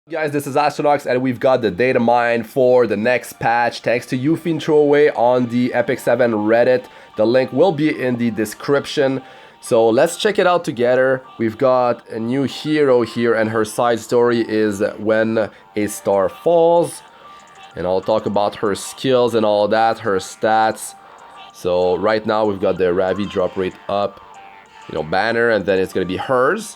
Guys, this is Astranox and we've got the Datamine for the next patch. Thanks to YufineThrowaway on the Epic 7 Reddit. The link will be in the description. So let's check it out together. We've got a new hero here and her side story is when a star falls. And I'll talk about her skills and all that, her stats. So right now we've got the Ravi drop rate up, banner, and then it's going to be hers.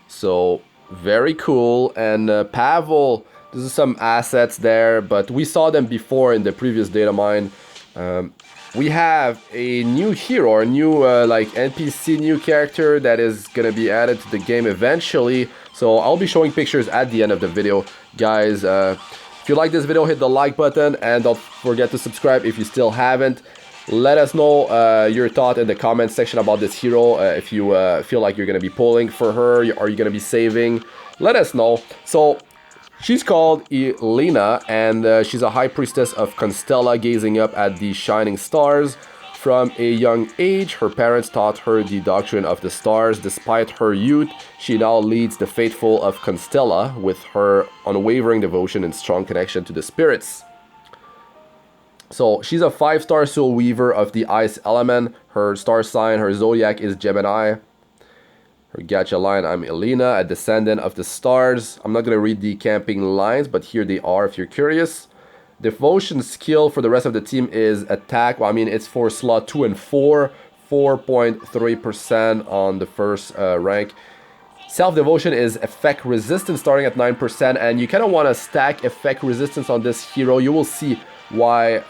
So very cool. And Pavel, this is some assets there, but we saw them before in the previous Datamine. We have a new hero, or new NPC new character that is gonna be added to the game eventually. So I'll be showing pictures at the end of the video, guys. If you like this video, hit the like button and don't forget to subscribe if you still haven't. Let us know your thought in the comment section about this hero. If you feel like you're going to be pulling for her, are you going to be saving? Let us know. So, she's called Elena, and she's a high priestess of Constella, gazing up at the shining stars. From a young age, her parents taught her the doctrine of the stars. Despite her youth, she now leads the faithful of Constella with her unwavering devotion and strong connection to the spirits. So she's a 5-star soul weaver of the ice element. Her star sign, her zodiac is Gemini. Her gacha line, I'm Elena, a descendant of the stars. I'm not going to read the camping lines, but here they are if you're curious. Devotion skill for the rest of the team is attack. Well, I mean, it's for slot 2 and 4. 4.3% on the first rank. Self-devotion is effect resistance starting at 9%. And you kind of want to stack effect resistance on this hero. You will see why.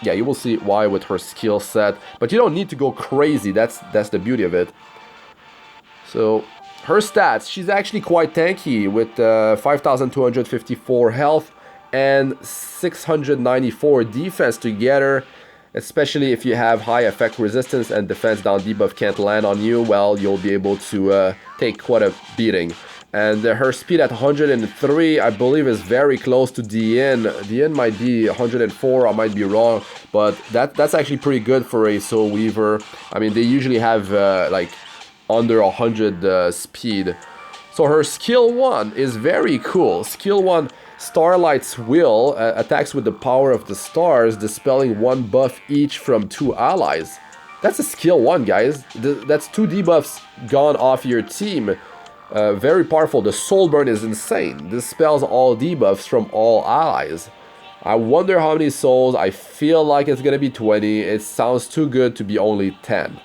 You will see why with her skill set, but you don't need to go crazy. That's the beauty of it. So her stats, she's actually quite tanky with 5,254 health and 694 defense together. Especially if you have high effect resistance and defense down debuff can't land on you, well, you'll be able to take quite a beating. And her speed at 103, I believe, is very close to DN. DN might be 104, I might be wrong, but that's actually pretty good for a Soul Weaver. I mean, they usually have under 100 speed. So her skill 1 is very cool. Skill 1, Starlight's Will, attacks with the power of the stars, dispelling 1 buff each from 2 allies. That's a skill 1, guys. That's 2 debuffs gone off your team. Very powerful. The Soul Burn is insane. Dispels all debuffs from all allies. I wonder how many souls. I feel like it's gonna be 20. It sounds too good to be only 10.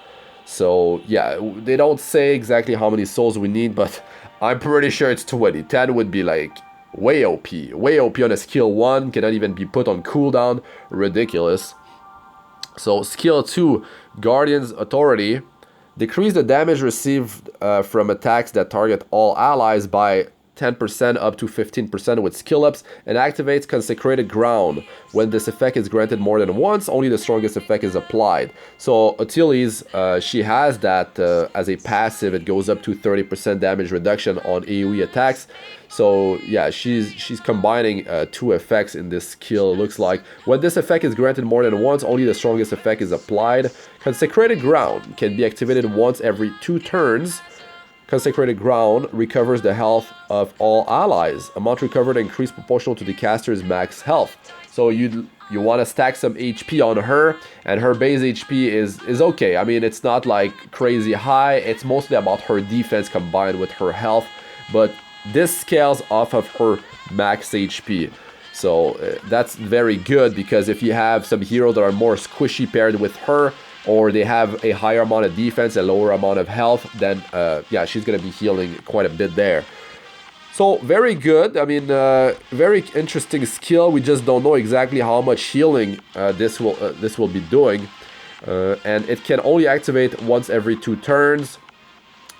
So yeah, they don't say exactly how many souls we need, but I'm pretty sure it's 20. 10 would be like way OP. Way OP on a skill 1. Cannot even be put on cooldown. Ridiculous. So skill 2, Guardian's Authority. Decrease the damage received from attacks that target all allies by 10% up to 15% with skill ups, and activates Consecrated Ground. When this effect is granted more than once, only the strongest effect is applied. So Achilles, she has that as a passive. It goes up to 30% damage reduction on AoE attacks. So yeah, she's combining 2 effects in this skill, looks like. When this effect is granted more than once, only the strongest effect is applied. Consecrated Ground can be activated once every 2 turns. Consecrated Ground recovers the health of all allies. Amount recovered increased proportional to the caster's max health. So you want to stack some HP on her, and her base HP is okay. I mean, it's not like crazy high. It's mostly about her defense combined with her health, but this scales off of her max HP. So that's very good, because if you have some heroes that are more squishy paired with her, or they have a higher amount of defense, a lower amount of health, then yeah, she's going to be healing quite a bit there. So very good. I mean, very interesting skill. We just don't know exactly how much healing this will be doing, and it can only activate once every 2 turns.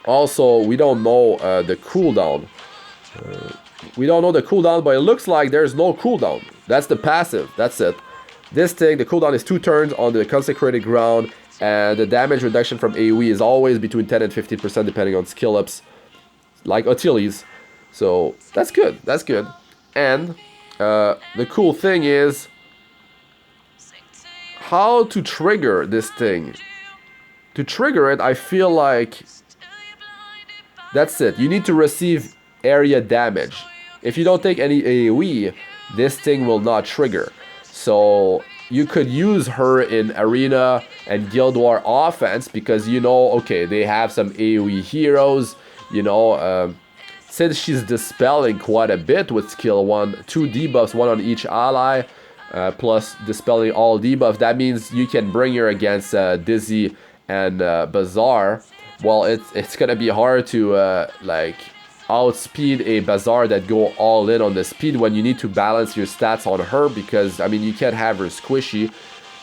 Also, we don't know the cooldown. We don't know the cooldown, but it looks like there's no cooldown. That's the passive. That's it. This thing, the cooldown is 2 turns on the Consecrated Ground, and the damage reduction from AoE is always between 10 and 15% depending on skill ups, like Achilles. So that's good. That's good. And the cool thing is how to trigger this thing. To trigger it, I feel like that's it. You need to receive area damage. if you don't take any AoE, this thing will not trigger. So you could use her in Arena and Guild War offense because you know, okay, they have some AoE heroes, you know, since she's dispelling quite a bit with skill 1, 2 debuffs, 1 on each ally, plus dispelling all debuffs, that means you can bring her against Dizzy and Bazaar. Well, it's gonna be hard to like outspeed a Bazaar that go all in on the speed when you need to balance your stats on her, because I mean you can't have her squishy,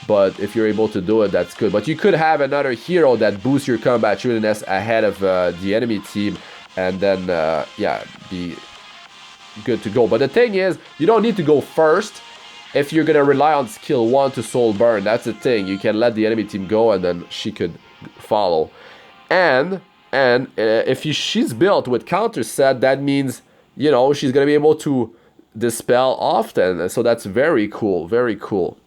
but if you're able to do it, that's good. But you could have another hero that boosts your combat shrewdness ahead of the enemy team, and then yeah, be good to go. But the thing is, you don't need to go first if you're gonna rely on skill 1 to soul burn. That's the thing, you can let the enemy team go and then she could follow. And if she's built with counter set, that means, you know, she's gonna be able to dispel often. So that's very cool, very cool.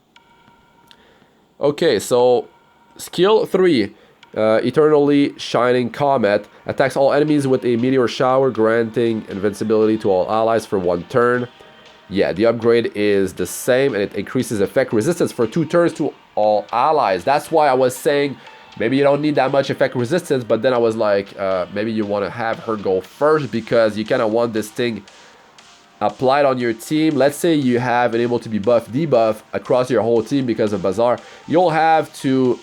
Okay, so skill 3, Eternally Shining Comet, attacks all enemies with a meteor shower, granting invincibility to all allies for 1 turn. Yeah, the upgrade is the same, and it increases effect resistance for 2 turns to all allies. That's why I was saying maybe you don't need that much effect resistance, but then I was like, maybe you want to have her go first because you kind of want this thing applied on your team. Let's say you have been able to be buff debuff across your whole team because of Bazaar. You'll have to,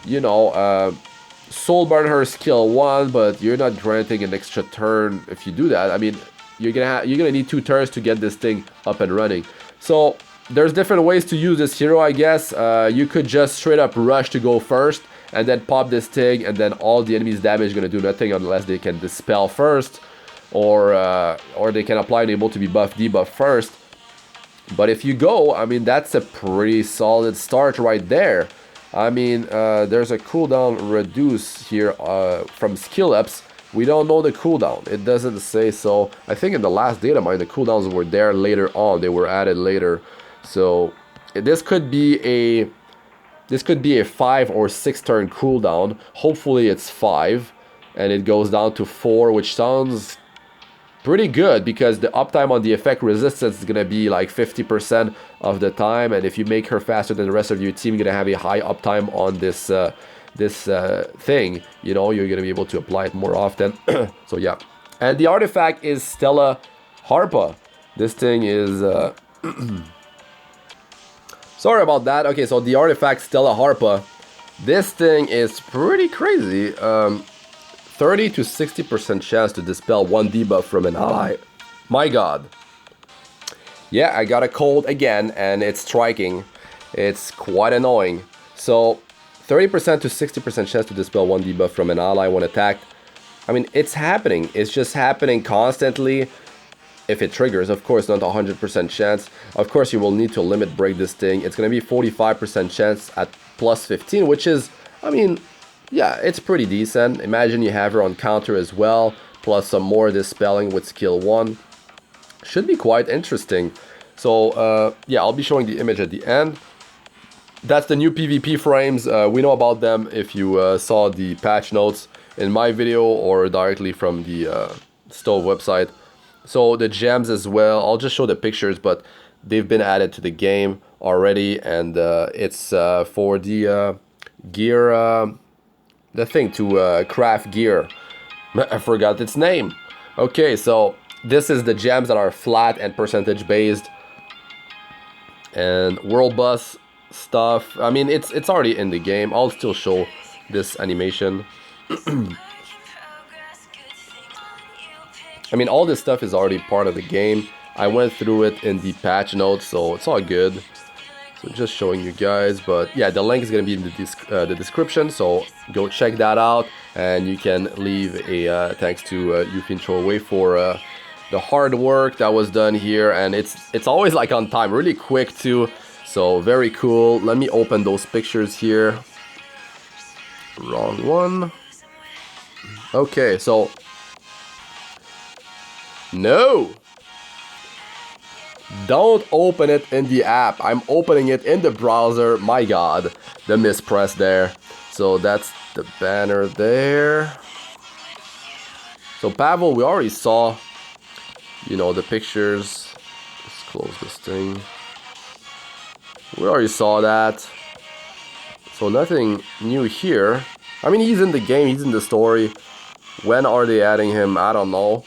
you know, soul burn her skill 1, but you're not granting an extra turn if you do that. I mean, you're gonna need 2 turns to get this thing up and running. So there's different ways to use this hero, I guess. You could just straight up rush to go first and then pop this thing, and then all the enemy's damage is gonna do nothing unless they can dispel first, or they can apply enable to be buff debuff first. But if you go, I mean, that's a pretty solid start right there. I mean, there's a cooldown reduce here from skill ups. We don't know the cooldown, it doesn't say so. I think in the last Datamine the cooldowns were there later on, they were added later. So this could be a 5 or 6 turn cooldown. Hopefully it's 5 and it goes down to 4, which sounds pretty good because the uptime on the effect resistance is gonna be like 50% of the time, and if you make her faster than the rest of your team, you're gonna have a high uptime on this thing. You know, you're gonna be able to apply it more often. So yeah, and the artifact is Stella Harpa. This thing is sorry about that. Okay, so the artifact Stella Harpa, this thing is pretty crazy. 30 to 60% chance to dispel 1 debuff from an ally. My god. Yeah, I got a cold again and it's striking. It's quite annoying. So 30% to 60% chance to dispel 1 debuff from an ally when attacked. I mean, it's happening. It's just happening constantly. If it triggers, of course, not 100% chance. Of course, you will need to limit break this thing. It's going to be 45% chance at plus 15, which is, I mean, yeah, it's pretty decent. Imagine you have her on counter as well, plus some more dispelling with skill 1. Should be quite interesting. So, yeah, I'll be showing the image at the end. That's the new PvP frames. We know about them if you saw the patch notes in my video or directly from the Stove website. So the gems as well, I'll just show the pictures, but they've been added to the game already, and it's for the gear, the thing to craft gear. I forgot its name. Okay, so this is the gems that are flat and percentage based, and world bus stuff. I mean, it's already in the game. I'll still show this animation. I mean, all this stuff is already part of the game. I went through it in the patch notes, so it's all good. So just showing you guys, but yeah, the link is going to be in the description, so go check that out, and you can leave a thanks to YufineThrowaway for the hard work that was done here, and it's always like on time, really quick too, so very cool. Let me open those pictures here. Wrong one. Okay, so no! Don't open it in the app. I'm opening it in the browser. My god, the mispress there. So that's the banner there. So Pavel, we already saw. you know, the pictures. Let's close this thing. We already saw that. So nothing new here. I mean, he's in the game, he's in the story. When are they adding him? I don't know.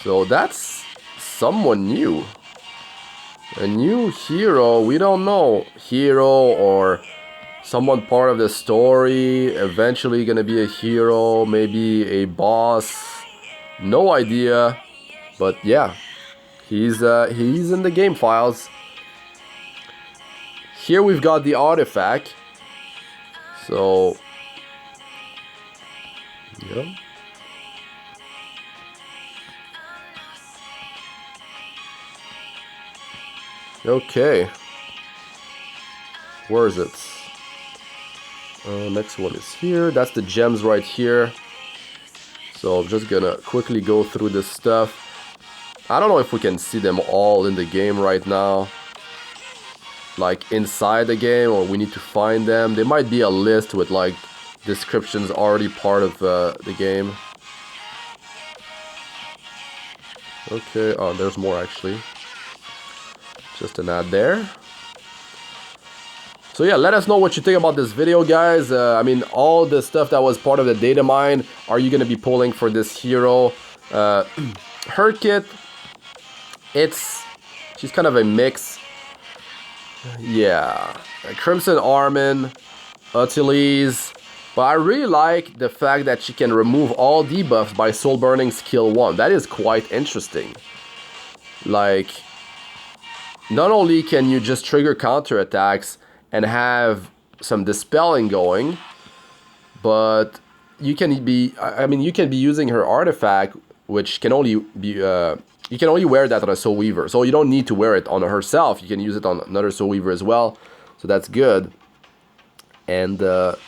So that's someone new. A new hero, we don't know. Hero or someone part of the story, eventually gonna be a hero, maybe a boss. No idea. But yeah, he's in the game files. Here we've got the artifact. So yeah. Okay. Where is it? Next one is here. That's the gems right here. So I'm just gonna quickly go through this stuff. I don't know if we can see them all in the game right now. Like inside the game, or we need to find them. There might be a list with like descriptions already part of the game. Okay, oh, there's more actually. Just an ad there. So yeah, let us know what you think about this video, guys. I mean, all the stuff that was part of the Datamine, are you gonna be pulling for this hero? Her kit, she's kind of a mix. Yeah, Crimson Armin, Achates, but I really like the fact that she can remove all debuffs by Soul Burning skill 1. That is quite interesting. Like, not only can you just trigger counter attacks and have some dispelling going, but you can be, I mean, you can be using her artifact, which can only be, you can only wear that on a Soul Weaver. So you don't need to wear it on herself. You can use it on another Soul Weaver as well. So that's good. And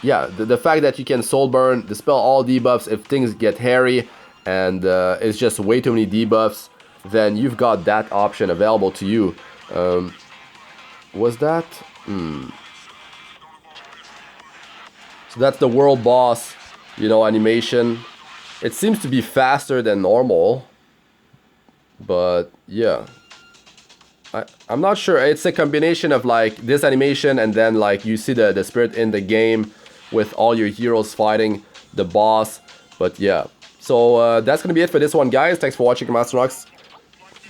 yeah, the fact that you can Soul Burn, dispel all debuffs if things get hairy and it's just way too many debuffs, then you've got that option available to you. Was that? So that's the world boss, you know, animation. It seems to be faster than normal. But yeah, I'm not sure. It's a combination of like this animation and then like you see the spirit in the game with all your heroes fighting the boss. But yeah, so that's gonna be it for this one, guys. Thanks for watching. I'm Astranox.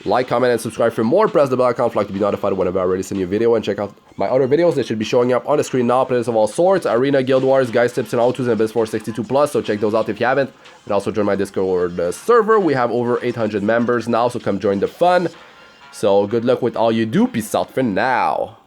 Like, comment, and subscribe for more. Press the bell icon for like to be notified whenever I release a new video, and check out my other videos. They should be showing up on the screen now. Playlists of all sorts, Arena, Guild Wars, guys, tips, and how-tos, and Biz 462+. So check those out if you haven't. And also join my Discord server. We have over 800 members now, so come join the fun. So good luck with all you do. Peace out for now.